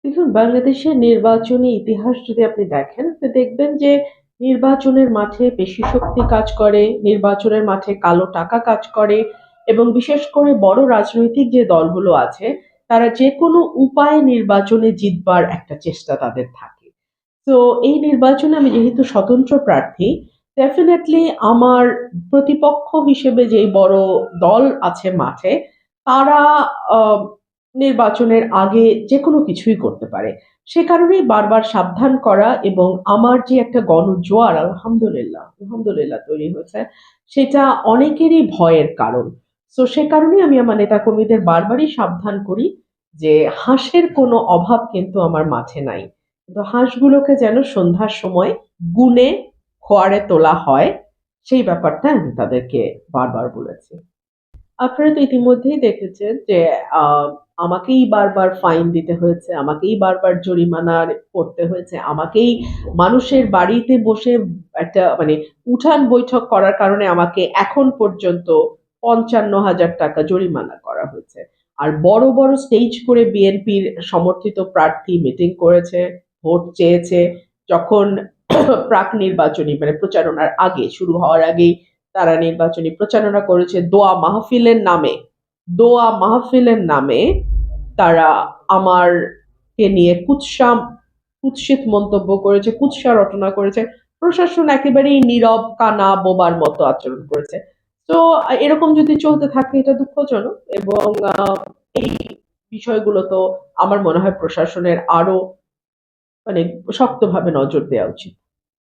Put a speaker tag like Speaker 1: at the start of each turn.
Speaker 1: দেখুন, বাংলাদেশের নির্বাচনী ইতিহাস যদি আপনি দেখেন, তো দেখবেন যে নির্বাচনের মাঠে পেশি শক্তি কাজ করে, নির্বাচনের মাঠে কালো টাকা কাজ করে এবং বিশেষ করে বড় রাজনৈতিক যে দলগুলো আছে, তারা যেকোনো উপায়ে নির্বাচনে জিতবার একটা চেষ্টা তাদের থাকে। তো এই নির্বাচনে আমি যেহেতু স্বতন্ত্র প্রার্থী, ডেফিনেটলি আমার প্রতিপক্ষ হিসেবে যেই বড় দল আছে মাঠে, তারা আহ, নির্বাচনের আগে যে কোনো কিছুই করতে পারে। সে কারণেই বারবার সাবধান করা এবং আমার যে একটা গণজোয়ার আলহামদুলিল্লাহ আলহামদুলিল্লাহ তৈরি হয়েছে, সেটা অনেকেরই ভয়ের কারণ। তো সে কারণেই আমি আমার নেতাকর্মীদের বারবারই সাবধান করি যে হাঁসের কোনো অভাব কিন্তু আমার মাঠে নাই। তো হাঁসগুলোকে যেন সন্ধ্যার সময় গুনে খোয়াড়ে তোলা হয়, সেই ব্যাপারটা আমি তাদেরকে বারবার বলেছি। আপনারা তো ইতিমধ্যেই দেখেছেন যে আহ, আমাকেই বারবার ফাইন দিতে হয়েছে, আমাকেই বারবার জরিমানা করতে হয়েছে, আমাকেই মানুষের বাড়িতে বসে একটা মানে উঠান বৈঠক করার কারণে আমাকে এখন পর্যন্ত ৫৫,০০০ টাকা জরিমানা করা হয়েছে। আর বড় বড় স্টেজ করে বিএনপির সমর্থিত প্রার্থী মিটিং করেছে, ভোট চেয়েছে, যখন প্রাক নির্বাচনী মানে প্রচারণার আগে শুরু হওয়ার আগেই তারা নির্বাচনী প্রচারণা করেছে দোয়া মাহফিলের নামে। দোয়া মাহফিলের নামে তারা আমারকে নিয়ে কুৎসিত মন্তব্য করেছে, কুৎসা রটনা করেছে। প্রশাসন একেবারেই নীরব কানা বোবার মতো আচরণ করেছে। তো এরকম যদি চলতে থাকে এটা দুঃখজনক এবং এই বিষয়গুলো তো আমার মনে হয় প্রশাসনের আরো মানে শক্তভাবে নজর দেওয়া উচিত।